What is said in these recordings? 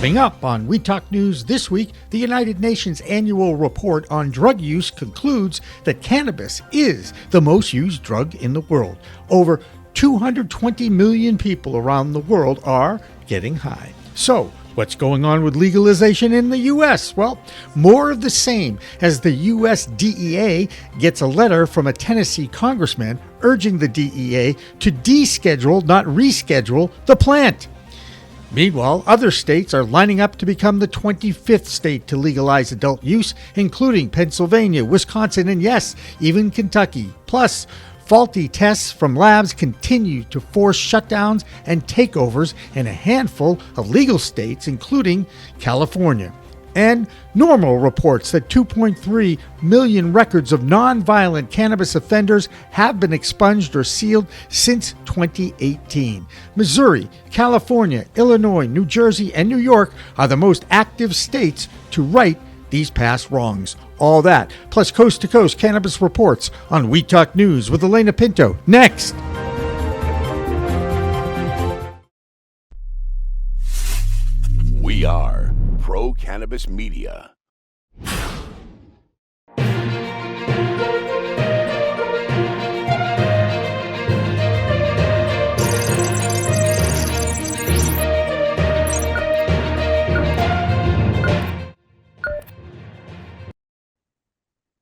Coming up on We Talk News this week, the United Nations annual report on drug use concludes that cannabis is the most used drug in the world. Over 220 million people around the world are getting high. So, what's going on with legalization in the U.S.? Well, more of the same as the U.S. DEA gets a letter from a Tennessee congressman urging the DEA to deschedule, not reschedule, the plant. Meanwhile, other states are lining up to become the 25th state to legalize adult use, including Pennsylvania, Wisconsin, and yes, even Kentucky. Plus, faulty tests from labs continue to force shutdowns and takeovers in a handful of legal states, including California. And NORML reports that 2.3 million records of nonviolent cannabis offenders have been expunged or sealed since 2018. Missouri, California, Illinois, New Jersey, and New York are the most active states to right these past wrongs. All that, plus coast-to-coast cannabis reports on We Talk News with Alaina Pinto. Next! We are Pro-Cannabis Media.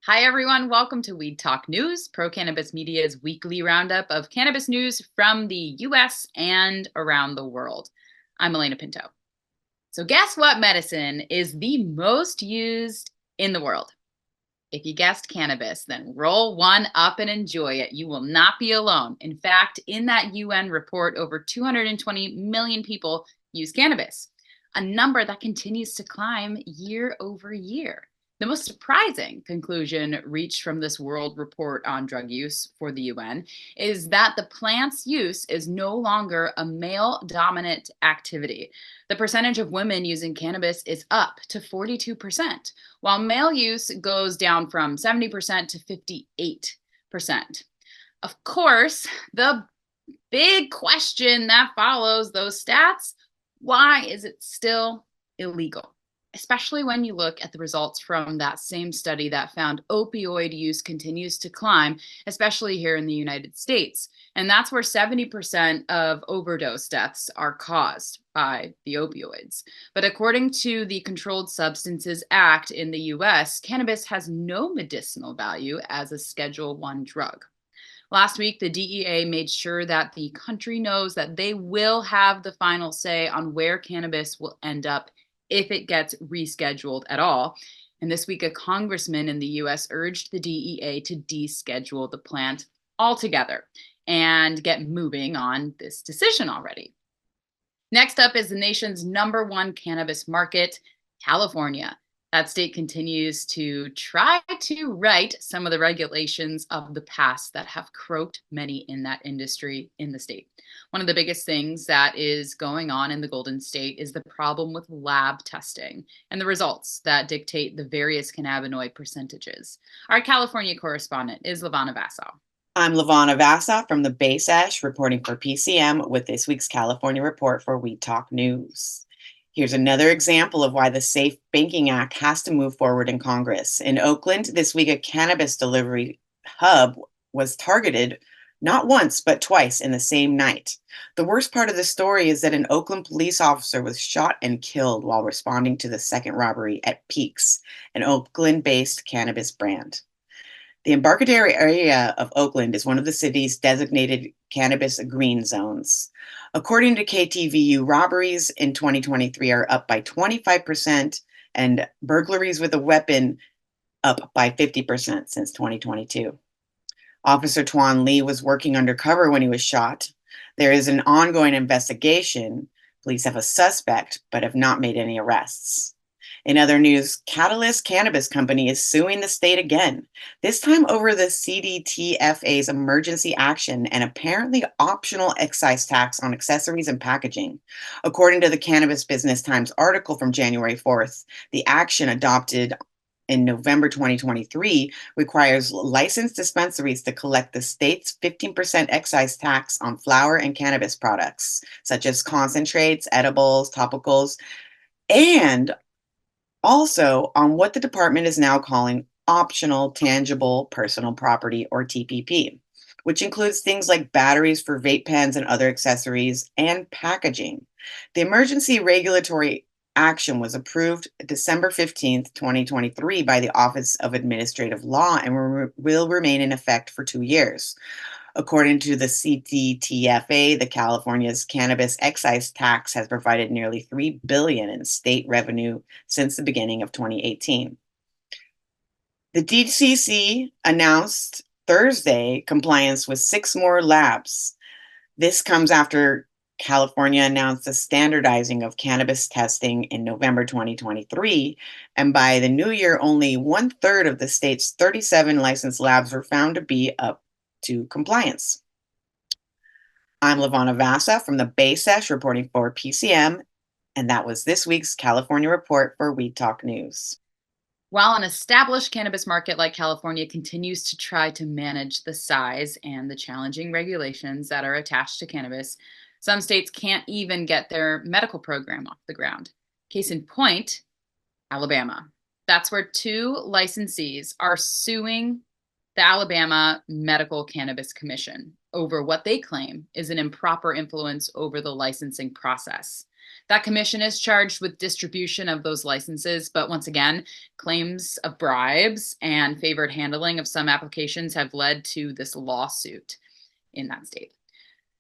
Hi, everyone. Welcome to Weed Talk News, Pro-Cannabis Media's weekly roundup of cannabis news from the U.S. and around the world. I'm Alaina Pinto. So guess what medicine is the most used in the world? If you guessed cannabis, then roll one up and enjoy it. You will not be alone. In fact, in that UN report, over 220 million people use cannabis, a number that continues to climb year over year. The most surprising conclusion reached from this world report on drug use for the UN is that the plant's use is no longer a male-dominant activity. The percentage of women using cannabis is up to 42%, while male use goes down from 70% to 58%. Of course, the big question that follows those stats, why is it still illegal? Especially when you look at the results from that same study that found opioid use continues to climb, especially here in the United States. And that's where 70% of overdose deaths are caused by the opioids. But according to the Controlled Substances Act in the US, cannabis has no medicinal value as a Schedule I drug. Last week, the DEA made sure that the country knows that they will have the final say on where cannabis will end up if it gets rescheduled at all. And this week, a congressman in the US urged the DEA to deschedule the plant altogether and get moving on this decision already. Next up is the nation's #1 cannabis market, California. That state continues to try to right some of the regulations of the past that have croaked many in that industry in the state. One of the biggest things that is going on in the Golden State is the problem with lab testing and the results that dictate the various cannabinoid percentages. Our California correspondent is LeVanna Vassau. I'm LeVanna Vassau from the Bay Sesh, reporting for PCM with this week's California report for We Talk News. Here's another example of why the Safe Banking Act has to move forward in Congress. In Oakland, this week, a cannabis delivery hub was targeted not once, but twice in the same night. The worst part of the story is that an Oakland police officer was shot and killed while responding to the second robbery at Peaks, an Oakland-based cannabis brand. The Embarcadero area of Oakland is one of the city's designated cannabis green zones. According to KTVU, robberies in 2023 are up by 25% and burglaries with a weapon up by 50% since 2022. Officer Tuan Lee was working undercover when he was shot. There is an ongoing investigation. Police have a suspect, but have not made any arrests. In other news, Catalyst Cannabis Company is suing the state again, this time over the CDTFA's emergency action and apparently optional excise tax on accessories and packaging. According to the Cannabis Business Times article from January 4th, the action adopted in November 2023 requires licensed dispensaries to collect the state's 15% excise tax on flower and cannabis products, such as concentrates, edibles, topicals, and also on what the department is now calling optional tangible personal property, or TPP, which includes things like batteries for vape pens and other accessories and packaging. The emergency regulatory action was approved December 15th, 2023 by the Office of Administrative Law and will remain in effect for 2 years. According to the CTTFA, the California's cannabis excise tax has provided nearly $3 billion in state revenue since the beginning of 2018. The DCC announced Thursday compliance with 6 more labs. This comes after California announced the standardizing of cannabis testing in November 2023, and by the new year, only 1/3 of the state's 37 licensed labs were found to be up to compliance. I'm LeVanna Vassau from the Bay Sesh reporting for PCM, and that was this week's California Report for Weed Talk News. While an established cannabis market like California continues to try to manage the size and the challenging regulations that are attached to cannabis, some states can't even get their medical program off the ground. Case in point, Alabama. That's where 2 licensees are suing the Alabama Medical Cannabis Commission over what they claim is an improper influence over the licensing process. That commission is charged with distribution of those licenses, but once again, claims of bribes and favored handling of some applications have led to this lawsuit in that state.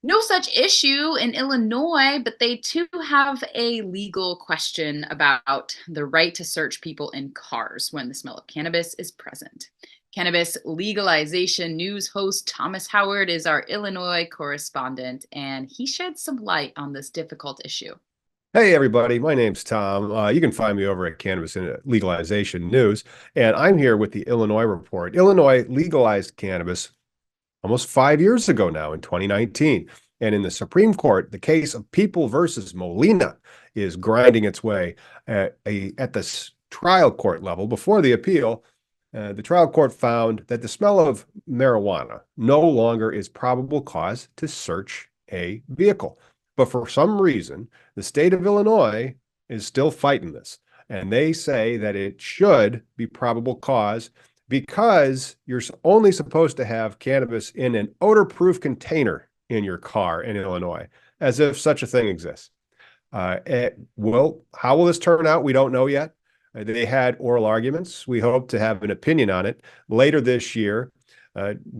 No such issue in Illinois, but they too have a legal question about the right to search people in cars when the smell of cannabis is present. Cannabis legalization news host Thomas Howard is our Illinois correspondent, and he sheds some light on this difficult issue. Hey, everybody. My name's Tom. You can find me over at Cannabis Legalization News, and I'm here with the Illinois report. Illinois legalized cannabis almost 5 years ago now in 2019. And in the Supreme Court, the case of People versus Molina is grinding its way at the trial court level. Before the appeal, the trial court found that the smell of marijuana no longer is probable cause to search a vehicle. But for some reason, the state of Illinois is still fighting this. And they say that it should be probable cause because you're only supposed to have cannabis in an odor-proof container in your car in Illinois, as if such a thing exists. Well, how will this turn out? We don't know yet. They had oral arguments. We hope to have an opinion on it later this year.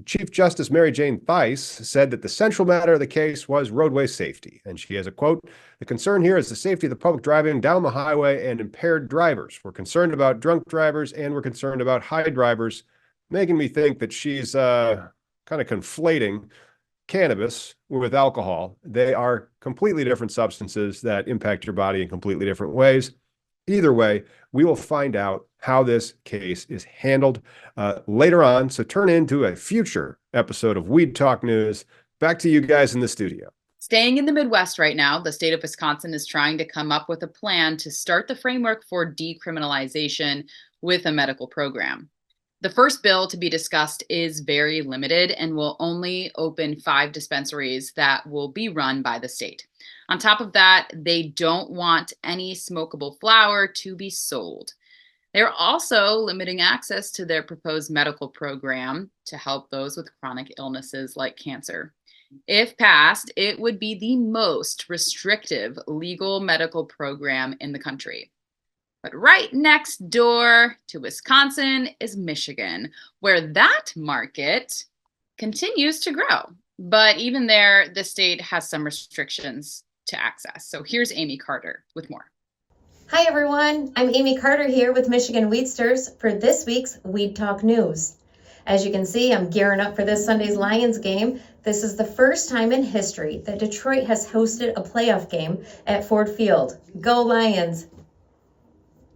Chief Justice Mary Jane Theis said that the central matter of the case was roadway safety. And she has a quote, "The concern here is the safety of the public driving down the highway and impaired drivers. We're concerned about drunk drivers and we're concerned about high drivers," making me think that she's kind of conflating cannabis with alcohol. They are completely different substances that impact your body in completely different ways. Either way, we will find out how this case is handled later on. So turn into a future episode of Weed Talk News. Back to you guys in the studio. Staying in the Midwest right now, the state of Wisconsin is trying to come up with a plan to start the framework for decriminalization with a medical program. The first bill to be discussed is very limited and will only open 5 dispensaries that will be run by the state. On top of that, they don't want any smokable flower to be sold. They're also limiting access to their proposed medical program to help those with chronic illnesses like cancer. If passed, it would be the most restrictive legal medical program in the country. But right next door to Wisconsin is Michigan, where that market continues to grow. But even there, the state has some restrictions to access. So here's Amie Carter with more. Hi everyone, I'm Amie Carter here with Michigan Weedsters for this week's Weed Talk News. As you can see, I'm gearing up for this Sunday's Lions game. This is the first time in history that Detroit has hosted a playoff game at Ford Field. Go Lions!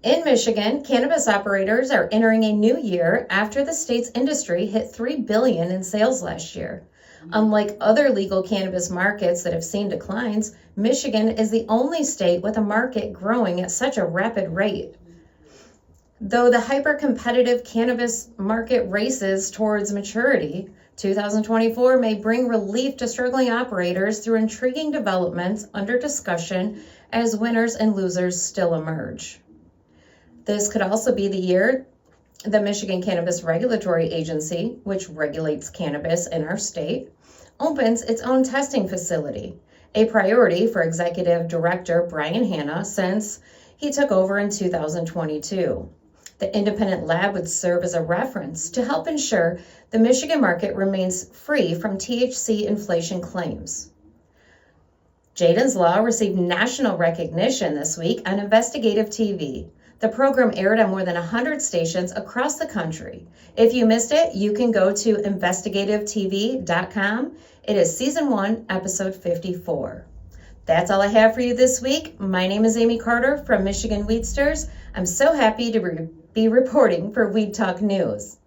In Michigan, cannabis operators are entering a new year after the state's industry hit $3 billion in sales last year. Unlike other legal cannabis markets that have seen declines, Michigan is the only state with a market growing at such a rapid rate. Though the hyper-competitive cannabis market races towards maturity, 2024 may bring relief to struggling operators through intriguing developments under discussion as winners and losers still emerge. This could also be the year the Michigan Cannabis Regulatory Agency, which regulates cannabis in our state, opens its own testing facility, a priority for Executive Director Brian Hanna since he took over in 2022. The independent lab would serve as a reference to help ensure the Michigan market remains free from THC inflation claims. Jaden's Law received national recognition this week on investigative TV. The program aired on more than 100 stations across the country. If you missed it, you can go to investigativetv.com. It is season 1, episode 54. That's all I have for you this week. My name is Amie Carter from Michigan Weedsters. I'm so happy to be reporting for Weed Talk News.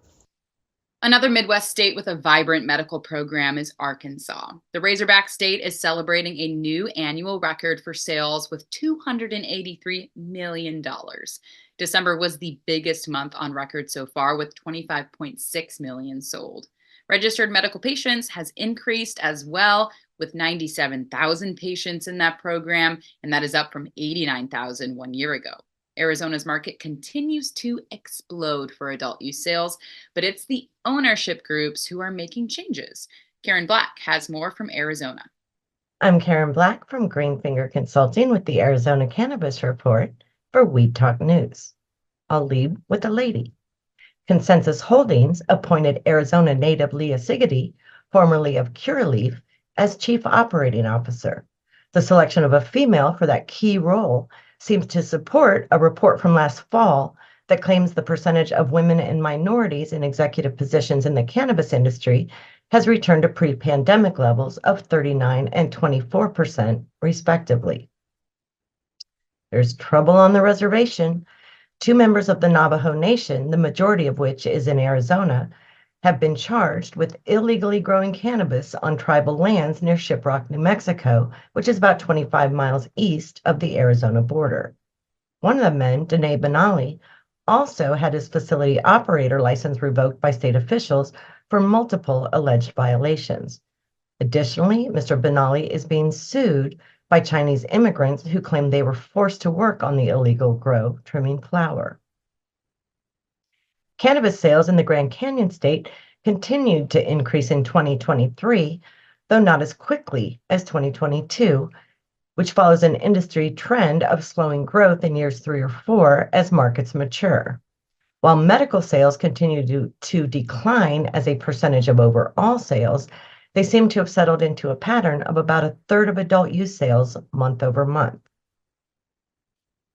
Another Midwest state with a vibrant medical program is Arkansas. The Razorback State is celebrating a new annual record for sales with $283 million. December was the biggest month on record so far, with 25.6 million sold. Registered medical patients has increased as well, with 97,000 patients in that program, and that is up from 89,000 1 year ago. Arizona's market continues to explode for adult use sales, but it's the ownership groups who are making changes. Karen Black has more from Arizona. I'm Karen Black from Greenfinger Consulting with the Arizona Cannabis Report for Weed Talk News. I'll lead with a lady. Consensus Holdings appointed Arizona native Leah Siggety, formerly of Curaleaf, as Chief Operating Officer. The selection of a female for that key role seems to support a report from last fall that claims the percentage of women and minorities in executive positions in the cannabis industry has returned to pre-pandemic levels of 39% and 24%, respectively. There's trouble on the reservation. 2 members of the Navajo Nation, the majority of which is in Arizona, have been charged with illegally growing cannabis on tribal lands near Shiprock, New Mexico, which is about 25 miles east of the Arizona border. One of the men, Dene Benali, also had his facility operator license revoked by state officials for multiple alleged violations. Additionally, Mr. Benali is being sued by Chinese immigrants who claim they were forced to work on the illegal grow trimming flower. Cannabis sales in the Grand Canyon state continued to increase in 2023, though not as quickly as 2022, which follows an industry trend of slowing growth in years 3 or 4 as markets mature. While medical sales continue to decline as a percentage of overall sales, they seem to have settled into a pattern of about a third of adult use sales month over month.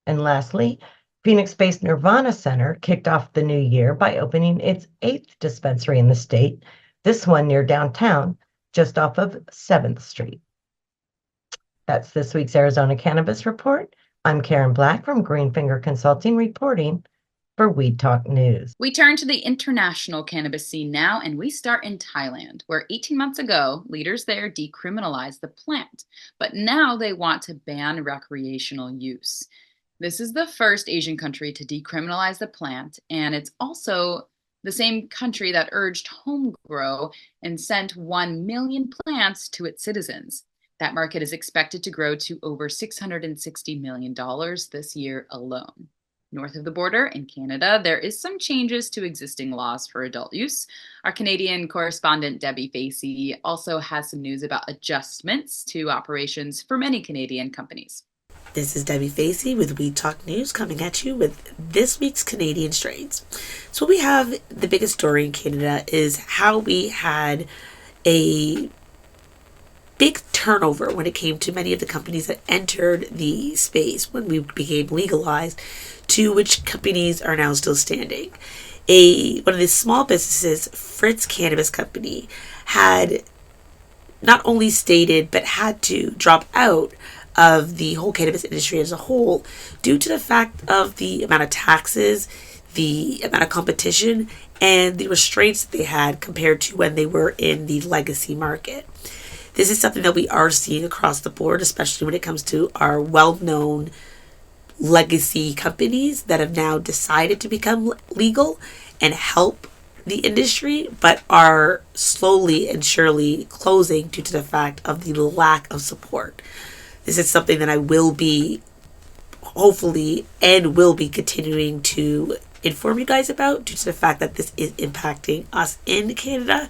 And lastly, Phoenix-based Nirvana Center kicked off the new year by opening its 8th dispensary in the state, this one near downtown, just off of 7th Street. That's this week's Arizona Cannabis Report. I'm Karen Black from Greenfinger Consulting reporting for Weed Talk News. We turn to the international cannabis scene now, and we start in Thailand, where 18 months ago, leaders there decriminalized the plant, but now they want to ban recreational use. This is the first Asian country to decriminalize the plant, and it's also the same country that urged home grow and sent 1 million plants to its citizens. That market is expected to grow to over $660 million this year alone. North of the border in Canada, there is some changes to existing laws for adult use. Our Canadian correspondent Debi Facey also has some news about adjustments to operations for many Canadian companies. This is Debi Facey with Weed Talk News coming at you with this week's Canadian strains. So we have the biggest story in Canada is how we had a big turnover when it came to many of the companies that entered the space when we became legalized, to which companies are now still standing. One of the small businesses, Fritz Cannabis Company, had not only stated but had to drop out of the whole cannabis industry as a whole due to the fact of the amount of taxes, the amount of competition, and the restraints that they had compared to when they were in the legacy market. This is something that we are seeing across the board, especially when it comes to our well-known legacy companies that have now decided to become legal and help the industry, but are slowly and surely closing due to the fact of the lack of support. This is something that I will be hopefully and will be continuing to inform you guys about due to the fact that this is impacting us in Canada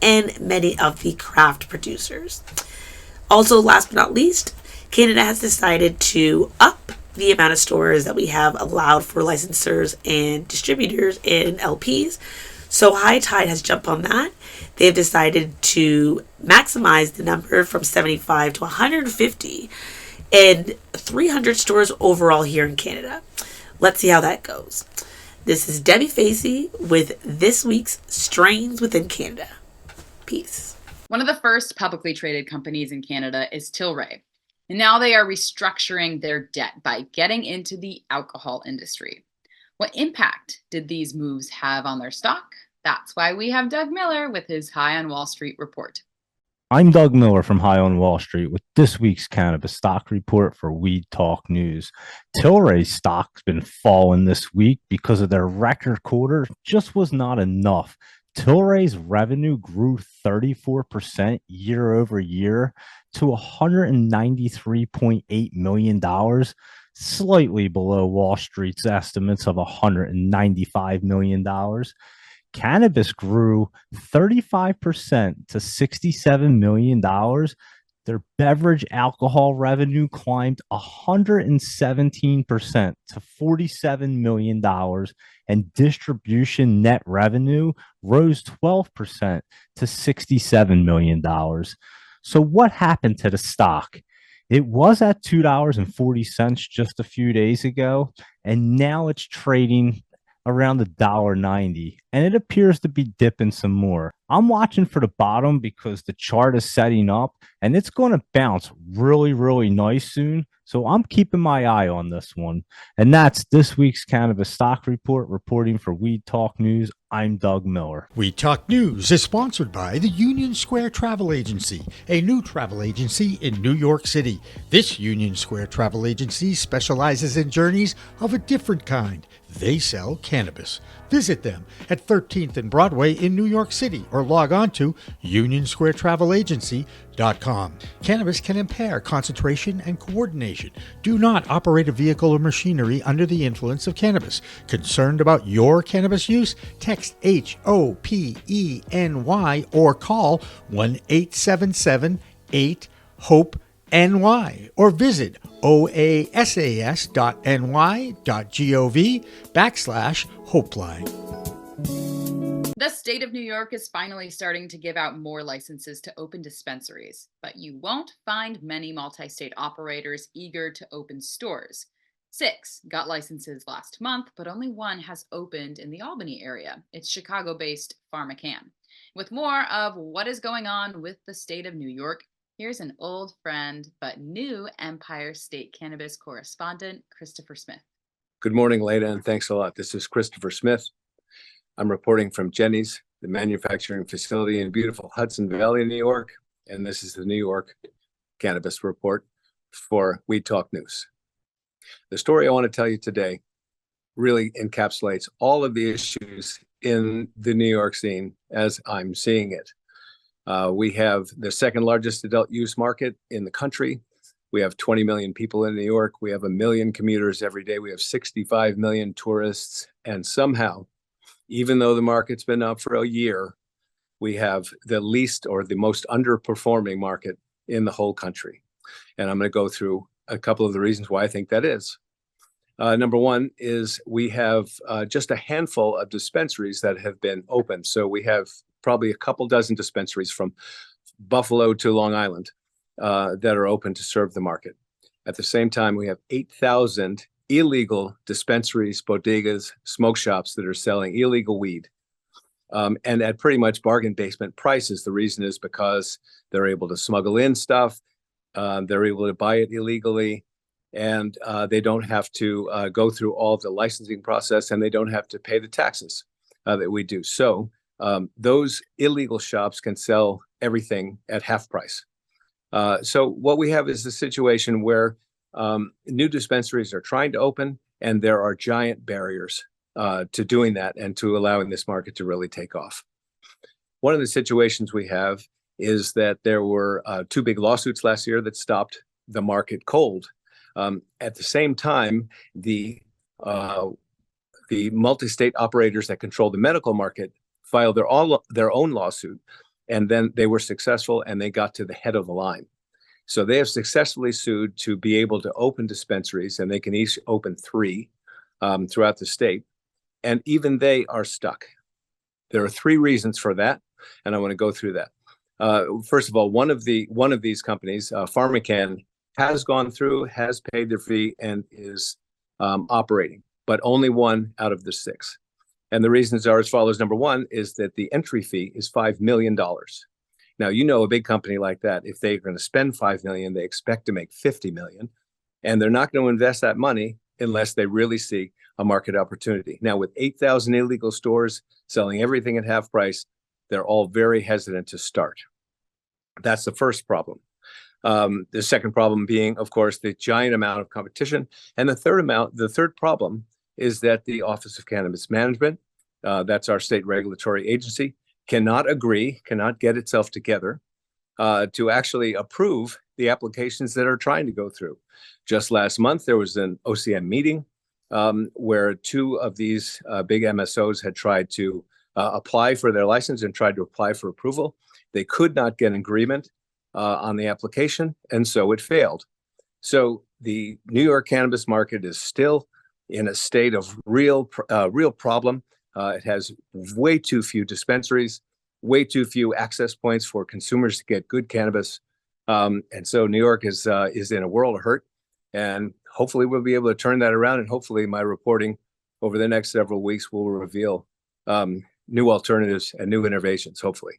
and many of the craft producers. Also, last but not least, Canada has decided to up the amount of stores that we have allowed for licensors and distributors and LPs. So High Tide has jumped on that. They have decided to maximize the number from 75 to 150 and 300 stores overall here in Canada. Let's see how that goes. This is Debi Facey with this week's Strains Within Canada. Peace. One of the first publicly traded companies in Canada is Tilray. And now they are restructuring their debt by getting into the alcohol industry. What impact did these moves have on their stock? That's why we have Doug Miller with his High on Wall Street report. I'm Doug Miller from High on Wall Street with this week's cannabis stock report for Weed Talk News. Tilray's stock's been falling this week because of their record quarter just was not enough. Tilray's revenue grew 34% year over year to $193.8 million, slightly below Wall Street's estimates of $195 million. Cannabis grew 35% to $67 million. Their beverage alcohol revenue climbed 117% to $47 million, and distribution net revenue rose 12% to $67 million. So what happened to the stock? It was at $2.40 just a few days ago, and now it's trading around $1.90, and it appears to be dipping some more. I'm watching for the bottom because the chart is setting up, and it's going to bounce really, really nice soon. So I'm keeping my eye on this one. And that's this week's Cannabis Stock Report. Reporting for Weed Talk News, I'm Doug Miller. Weed Talk News is sponsored by the Union Square Travel Agency, a new travel agency in New York City. This Union Square Travel Agency specializes in journeys of a different kind. They sell cannabis. Visit them at 13th and Broadway in New York City or log on to unionsquaretravelagency.com. Cannabis can impair concentration and coordination. Do not operate a vehicle or machinery under the influence of cannabis. Concerned about your cannabis use? Text HOPENY or call 1-877-8-HOPE-NY or visit oasas.ny.gov/Hopeline. The state of New York is finally starting to give out more licenses to open dispensaries, but you won't find many multi-state operators eager to open stores. 6 got licenses last month, but only 1 has opened in the Albany area. It's Chicago-based PharmaCann. With more of what is going on with the state of New York, here's an old friend but new Empire State Cannabis correspondent, Chistopher Smith. Good morning, Leda, and thanks a lot. This is Chistopher Smith. I'm reporting from Jenny's, the manufacturing facility in beautiful Hudson Valley, New York, and this is the New York Cannabis Report for Weed Talk News. The story I want to tell you today really encapsulates all of the issues in the New York scene as I'm seeing it. We have the second largest adult use market in the country. We have 20 million people in New York. We have 1 million commuters every day. We have 65 million tourists. And somehow, even though the market's been up for a year, we have the least or the most underperforming market in the whole country. And I'm going to go through a couple of the reasons why I think that is. Number one is we have just a handful of dispensaries that have been open. So we have probably a couple dozen dispensaries from Buffalo to Long Island that are open to serve the market. At the same time, we have 8,000 illegal dispensaries, bodegas, smoke shops that are selling illegal weed, and at pretty much bargain basement prices. The reason is because they're able to smuggle in stuff, they're able to buy it illegally, and they don't have to go through all the licensing process, and they don't have to pay the taxes that we do. So those illegal shops can sell everything at half price. So what we have is a situation where new dispensaries are trying to open, and there are giant barriers to doing that and to allowing this market to really take off. One of the situations we have is that there were 2 big lawsuits last year that stopped the market cold. At the same time, the multi-state operators that control the medical market filed their own lawsuit, and then they were successful and they got to the head of the line. So they have successfully sued to be able to open dispensaries, and they can each open 3 throughout the state. And even they are stuck. There are 3 reasons for that, and I want to go through that. First of all, one of these companies, PharmaCann, has gone through, has paid their fee, and is operating, but only 1 out of the 6. And the reasons are as follows. Number 1 is that the entry fee is $5 million. Now, a big company like that, if they're going to spend $5 million, they expect to make $50 million, and they're not going to invest that money unless they really see a market opportunity. Now, with 8,000 illegal stores selling everything at half price, they're all very hesitant to start. That's the first problem. The second problem being, of course, the giant amount of competition. And the third problem is that the Office of Cannabis Management, that's our state regulatory agency, cannot get itself together to actually approve the applications that are trying to go through. Just last month, there was an OCM meeting where 2 of these big MSOs had tried to apply for their license and tried to apply for approval. They could not get an agreement on the application, and so it failed. So the New York cannabis market is still in a state of real problem. It has way too few dispensaries, way too few access points for consumers to get good cannabis. And so New York is in a world of hurt. And hopefully we'll be able to turn that around. And hopefully my reporting over the next several weeks will reveal new alternatives and new innovations, hopefully.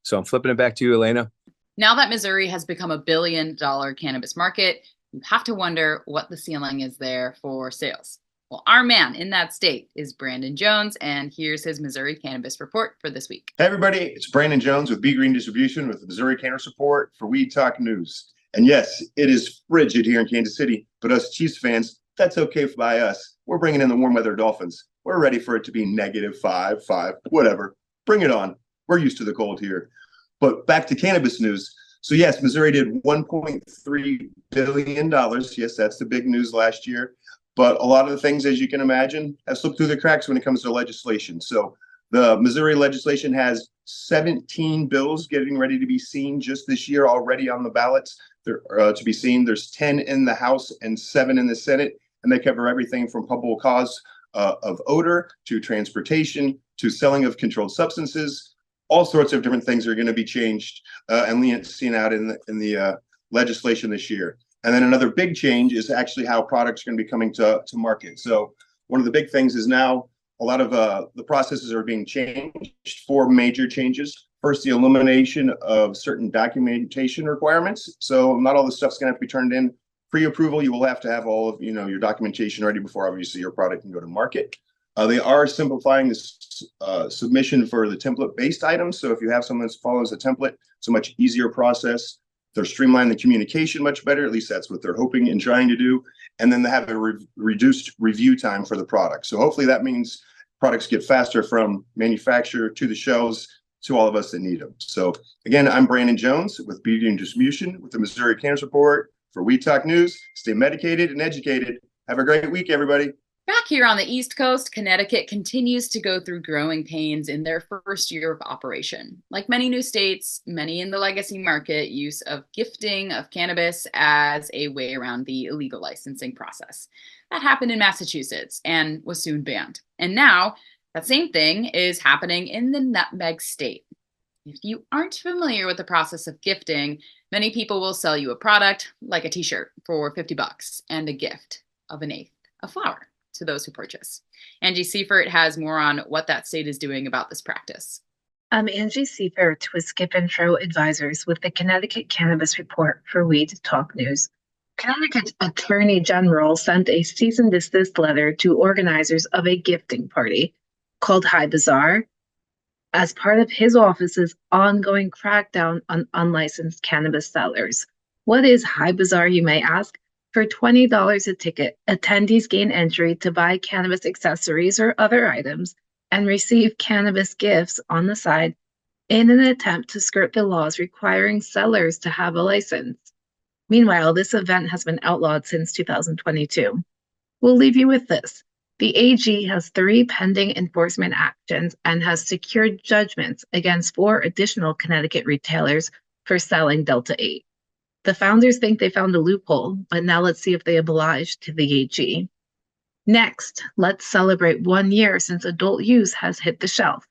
So I'm flipping it back to you, Alaina. Now that Missouri has become a $1 billion cannabis market, you have to wonder what the ceiling is there for sales. Well, our man in that state is Brandon Jones, and here's his Missouri Cannabis Report for this week. Hey, everybody. It's Brandon Jones with B Green Distribution with the Missouri Cannabis Report for Weed Talk News. And yes, it is frigid here in Kansas City, but us Chiefs fans, that's okay by us. We're bringing in the warm weather Dolphins. We're ready for it to be -5, whatever. Bring it on. We're used to the cold here. But back to cannabis news. So yes, Missouri did $1.3 billion. Yes, that's the big news last year. But a lot of the things, as you can imagine, have slipped through the cracks when it comes to legislation. So the Missouri legislation has 17 bills getting ready to be seen just this year already on the ballots to be seen. There's 10 in the House and 7 in the Senate, and they cover everything from probable cause of odor to transportation to selling of controlled substances. All sorts of different things are going to be changed and seen out in the legislation this year. And then another big change is actually how products are going to be coming to market. So one of the big things is now a lot of the processes are being changed. 4 major changes. First, the elimination of certain documentation requirements. So not all the stuff's going to have to be turned in pre-approval. You will have to have all of your documentation ready before obviously your product can go to market. They are simplifying this submission for the template-based items. So if you have someone that follows a template, it's a much easier process. They're streamlining the communication much better. At least that's what they're hoping and trying to do. And then they have a reduced review time for the product. So hopefully that means products get faster from manufacturer to the shelves to all of us that need them. So again, I'm Brandon Jones with Beauty and Distribution with the Missouri Cannabis Report for Weed Talk News. Stay medicated and educated. Have a great week, everybody. Back here on the East Coast, Connecticut continues to go through growing pains in their first year of operation. Like many new states, many in the legacy market use of gifting of cannabis as a way around the illegal licensing process. That happened in Massachusetts and was soon banned. And now that same thing is happening in the nutmeg state. If you aren't familiar with the process of gifting, many people will sell you a product like a t-shirt for $50 and a gift of an eighth of flour to those who purchase. Angie Seifert has more on what that state is doing about this practice. I'm Angie Seifert with Skip Intro Advisors with the Connecticut Cannabis Report for Weed Talk News. Connecticut Attorney General sent a cease and desist letter to organizers of a gifting party called High Bazaar as part of his office's ongoing crackdown on unlicensed cannabis sellers. What is High Bazaar, you may ask? For $20 a ticket, attendees gain entry to buy cannabis accessories or other items and receive cannabis gifts on the side in an attempt to skirt the laws requiring sellers to have a license. Meanwhile, this event has been outlawed since 2022. We'll leave you with this. The AG has 3 pending enforcement actions and has secured judgments against 4 additional Connecticut retailers for selling Delta 8. The founders think they found a loophole, but now let's see if they oblige to the AG. Next, let's celebrate 1 year since adult use has hit the shelf.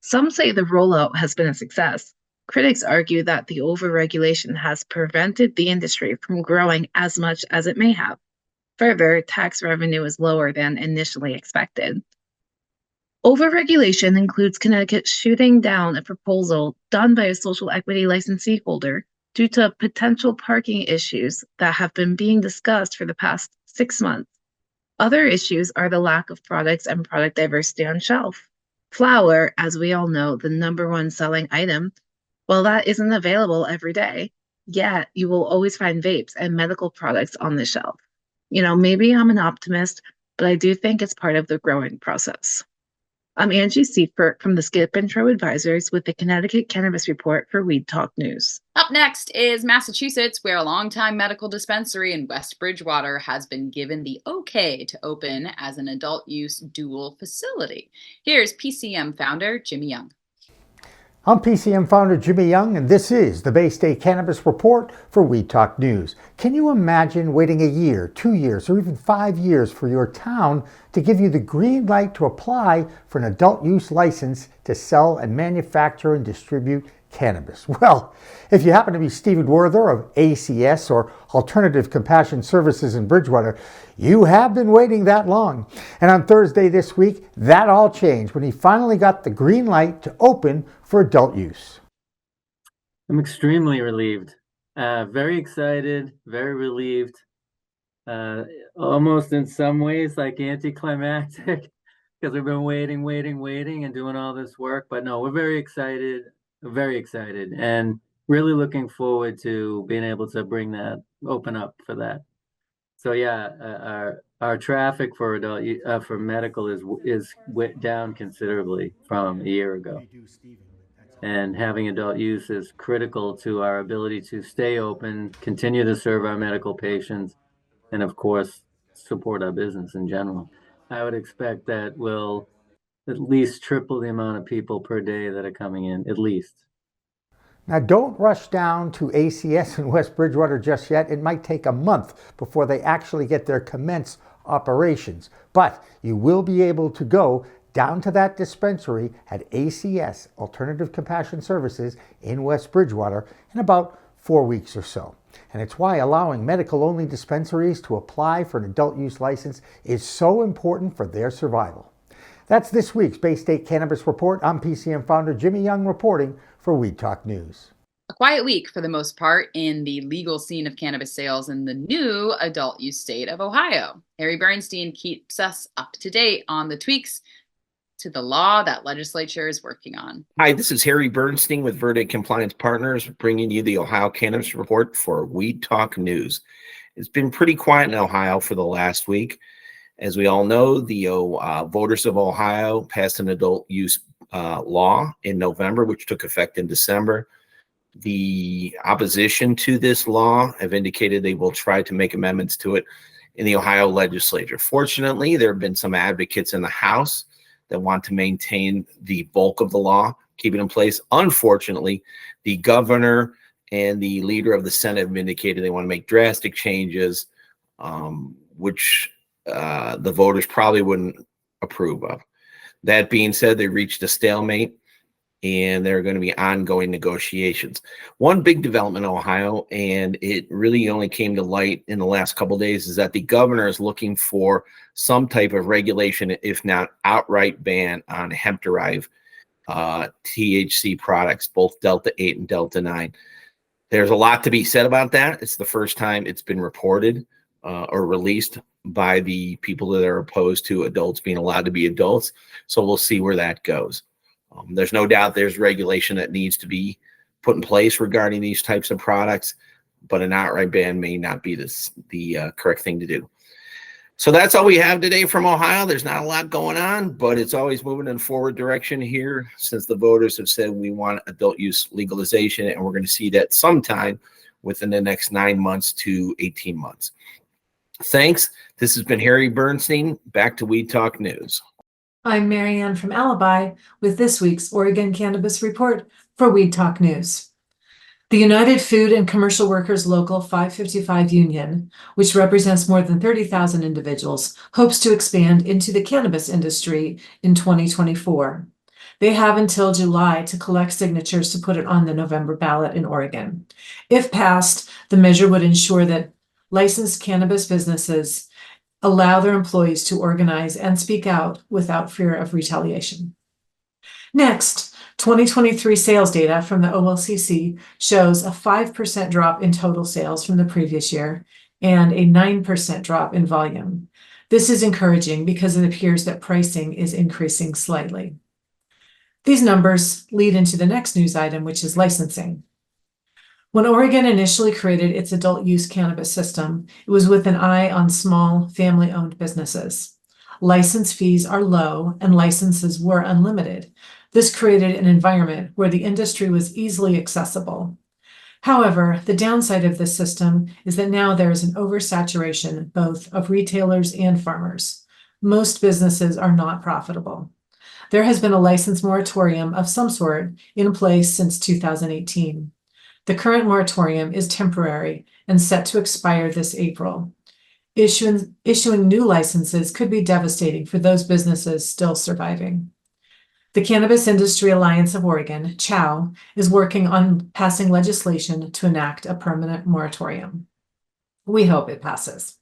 Some say the rollout has been a success. Critics argue that the overregulation has prevented the industry from growing as much as it may have. Further, tax revenue is lower than initially expected. Overregulation includes Connecticut shooting down a proposal done by a social equity licensee holder due to potential parking issues that have been being discussed for the past 6 months. Other issues are the lack of products and product diversity on shelf. Flour, as we all know, the #1 selling item, well, that isn't available every day. Yet, you will always find vapes and medical products on the shelf. Maybe I'm an optimist, but I do think it's part of the growing process. I'm Angie Seifert from the Skip Intro Advisors with the Connecticut Cannabis Report for Weed Talk News. Up next is Massachusetts, where a longtime medical dispensary in West Bridgewater has been given the okay to open as an adult use dual facility. Here's PCM founder Jimmy Young. I'm PCM founder Jimmy Young, and this is the Bay State Cannabis Report for Weed Talk News. Can you imagine waiting a year, 2 years, or even 5 years for your town to give you the green light to apply for an adult use license to sell and manufacture and distribute cannabis? Well, if you happen to be Stephen Werther of ACS or Alternative Compassion Services in Bridgewater, you have been waiting that long. And on Thursday this week, that all changed when he finally got the green light to open for adult use. I'm extremely relieved, very excited, very relieved, almost in some ways like anticlimactic because we've been waiting and doing all this work. But no, we're very excited, and really looking forward to being able to open up for that. So yeah, our traffic for adult for medical is down considerably from a year ago. And having adult use is critical to our ability to stay open, continue to serve our medical patients, and of course, support our business in general. I would expect that we'll at least triple the amount of people per day that are coming in, at least. Now, don't rush down to ACS in West Bridgewater just yet. It might take a month before they actually get their commence operations. But you will be able to go down to that dispensary at ACS, Alternative Compassion Services, in West Bridgewater in about 4 weeks or so. And it's why allowing medical-only dispensaries to apply for an adult use license is so important for their survival. That's this week's Bay State Cannabis Report. I'm PCM founder Jimmy Young reporting for Weed Talk News. A quiet week for the most part in the legal scene of cannabis sales in the new adult use state of Ohio. Harry Bernstein keeps us up to date on the tweaks to the law that legislature is working on. Hi, this is Harry Bernstein with Verdict Compliance Partners, bringing you the Ohio Cannabis Report for Weed Talk News. It's been pretty quiet in Ohio for the last week. As we all know, the voters of Ohio passed an adult use law in November, which took effect in December. The opposition to this law have indicated they will try to make amendments to it in the Ohio legislature. Fortunately, there have been some advocates in the House that want to maintain the bulk of the law, keep it in place. Unfortunately, the governor and the leader of the Senate have indicated they want to make drastic changes, which the voters probably wouldn't approve of. That being said, they reached a stalemate, and there are going to be ongoing negotiations. One big development in Ohio, and it really only came to light in the last couple of days, is that the governor is looking for some type of regulation, if not outright ban, on hemp-derived THC products, both Delta 8 and Delta 9. There's a lot to be said about that. It's the first time it's been reported or released by the people that are opposed to adults being allowed to be adults. So we'll see where that goes. There's no doubt there's regulation that needs to be put in place regarding these types of products, but an outright ban may not be the correct thing to do. So that's all we have today from Ohio. There's not a lot going on, but it's always moving in a forward direction here since the voters have said we want adult use legalization, and we're going to see that sometime within the next 9 months to 18 months. Thanks. This has been Harry Bernstein. Back to Weed Talk News. I'm Marianne from Alibi with this week's Oregon Cannabis Report for Weed Talk News. The United Food and Commercial Workers Local 555 Union, which represents more than 30,000 individuals, hopes to expand into the cannabis industry in 2024. They have until July to collect signatures to put it on the November ballot in Oregon. If passed, the measure would ensure that licensed cannabis businesses allow their employees to organize and speak out without fear of retaliation. Next, 2023 sales data from the OLCC shows a 5% drop in total sales from the previous year and a 9% drop in volume. This is encouraging because it appears that pricing is increasing slightly. These numbers lead into the next news item, which is licensing. When Oregon initially created its adult use cannabis system, it was with an eye on small, family-owned businesses. License fees are low and licenses were unlimited. This created an environment where the industry was easily accessible. However, the downside of this system is that now there is an oversaturation both of retailers and farmers. Most businesses are not profitable. There has been a license moratorium of some sort in place since 2018. The current moratorium is temporary and set to expire this April. Issuing new licenses could be devastating for those businesses still surviving. The Cannabis Industry Alliance of Oregon, CHOW, is working on passing legislation to enact a permanent moratorium. We hope it passes.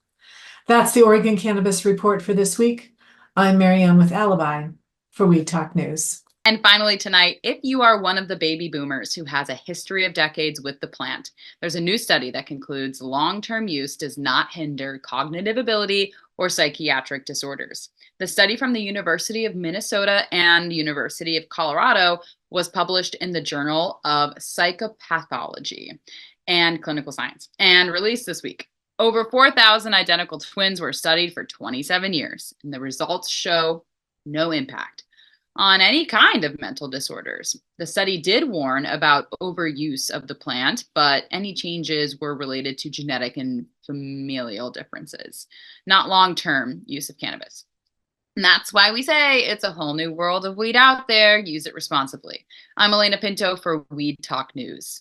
That's the Oregon Cannabis Report for this week. I'm Marianne with Alibi for Weed Talk News. And finally tonight, if you are one of the baby boomers who has a history of decades with the plant, there's a new study that concludes long-term use does not hinder cognitive ability or psychiatric disorders. The study from the University of Minnesota and University of Colorado was published in the Journal of Psychopathology and Clinical Science and released this week. Over 4,000 identical twins were studied for 27 years, and the results show no impact on any kind of mental disorders. The study did warn about overuse of the plant, but any changes were related to genetic and familial differences, not long-term use of cannabis. And that's why we say it's a whole new world of weed out there. Use it responsibly. I'm Alaina Pinto for Weed Talk News.